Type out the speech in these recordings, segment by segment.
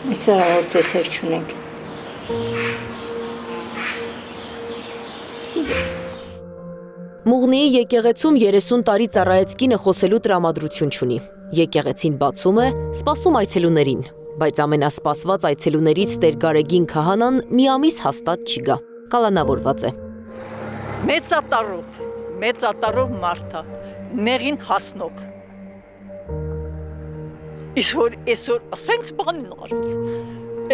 Այսօր առողջ ծեսեր չունենք։ Մուղնիի եկեղեցում 30 տարի ծառայեց կինը խոսելու տրամադրություն չունի։ Եկեղեցին բացում է, սպասում այցելուներին, բայց ամենասպասված այցելուներից Տեր Գարեգին քահանան մի ամիս հաստատ չի գա, կալանավորված է։ Մեծատարով մարդա, նեղին հասնող։ Իսկ որ այսօր ասենց բան արել,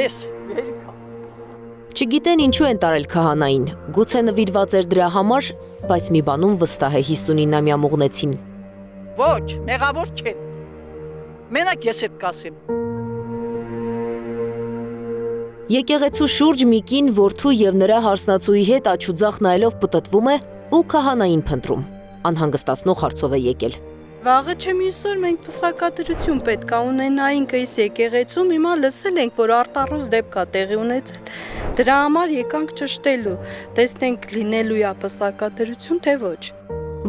այս վերիքա։ Չգիտեն ինչու են տարել քահանային, գուցե նվիրված էր դրա համար, բայց մի բանում վստահ է 59-ամյա մուղնեցին։ Ոչ, մեղավոր չեմ, մենակ ես էդ կասեմ։ Եկեղեցու շուրջ մի կին որդու և նրա հարսնացուի հետ աչուձախ նայելով պտտվում է ու քահանային փնտրում, անհանգստացնող հարցով է եկել։ Վաղը չեմ իսօր մենք պսակադրություն պետք է ունենայինք այս եկեղեցում, հիմա լսել ենք, որ արտառոս դեպք է տեղի ունեցել, դրա համար եկանք ճշտելու, տեսնենք լինելու է պսակադրություն, թե ոչ։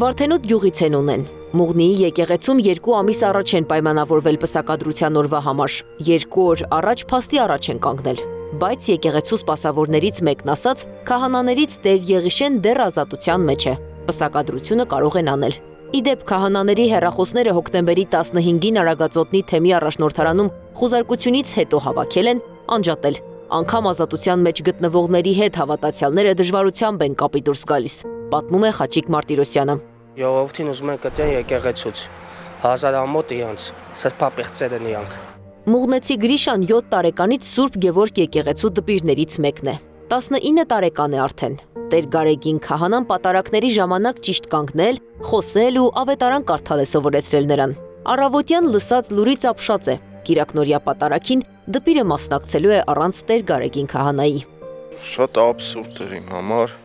Վարդենոտ գյուղից են ունեն, Մուղնիի եկեղեցում 2 ամիս առաջ են պայմանավորվել պսակադրության օրվա համար, 2 օր առաջ փաստի առաջ են կանգնել, բայց եկեղեցու սպասավորներից մեկն ասաց, քահանաներից Տեր Եղիշեն դեռ ազատության մեջ է, պսակադրությունը կարող են անել։ Իդեպ քահանաների հեռախոսները հոկտեմբերի 15-ին Արագածոտնի թեմի առաջնորդարանում խուզարկությունից հետո հավաքել են, անջատել։ Անգամ ազատության մեջ գտնվողների հետ հավատացյալները դժվարությամբ են կապի դուրս գալիս, պատմում է Խաչիկ Մարտիրոսյանը։ Ժողովրդին ուզում են կտրեն եկեղեցուց, 1000 ամոթ իրանց, սրբապեղծեր են իրանք։ Մուղնեցի Գրիշան 7 տարեկանից Սուրբ Գևորգ եկեղեցու դպիրներից մեկն է, 19 տարեկան է արդեն։ Տեր Գարեգին քահանան պատարակների ժամանակ ճիշտ կանգնել, խոսել ու ավետարան կարդալ է սովորեցրել նրան։ Առավոտյան լսած լուրից ապշած է, կիրակնորյա պատարակին դպիրը մասնակցելու է առանց Տեր Գարեգին քահանայի։ Շատ աբսուրդ էր իմ համար,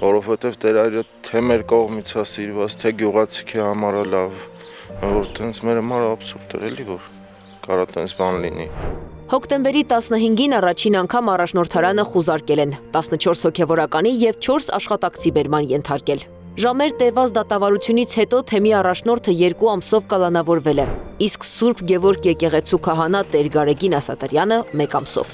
որովհետև Տեր այրը թե մեր կողմից է սիրված, թե գյուղացիքի համար է լավ, որ տենց մեր համար աբսուրդ էր էլի, որ կարա տենց բան լինի։ Հոկտեմբերի 15-ին առաջին անգամ առաջնորդարանը խուզարկել են, 14 հոգևորականի և 4 աշխատակցի բերման ենթարկել։ Ժամեր տևած դատավարությունից հետո թեմի առաջնորդը 2 ամսով կալանավորվել է, իսկ Սուրբ Գևորգ եկեղեցու քահանա Տեր Գարեգին Ասատարյանը 1 ամսով։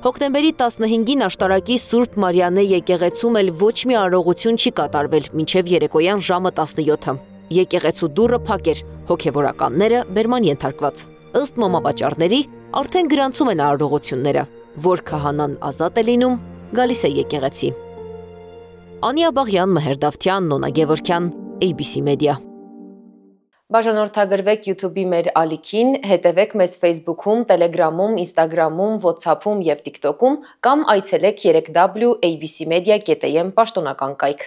Հոկտեմբերի 15-ին աշտարակի Սուրբ Մարիանե եկեղեցում էլ ոչ մի արարողություն չի կատարվել մինչև երեկոյան ժամը 17-ը։ Եկեղեցու դուռը փակ էր, հոգևորականները բերման ենթարկված։ Ըստ մոմապաճառների արդեն գրանցում են արարողությունները, որ քահանան ազատ է լինում, գալիս է եկեղեցի։ Անի Աբաղյան, Մհեր Դավթյան, Նոնա Գևորգյան, ABC Media։ Բաժանորդագրվեք YouTube-ի մեր ալիքին, հետևեք մեզ Facebook-ում, Telegram-ում, Instagram-ում, WhatsApp-ում և TikTok-ում կամ այցելեք 3w abcmedia.am պաշտոնական կայք։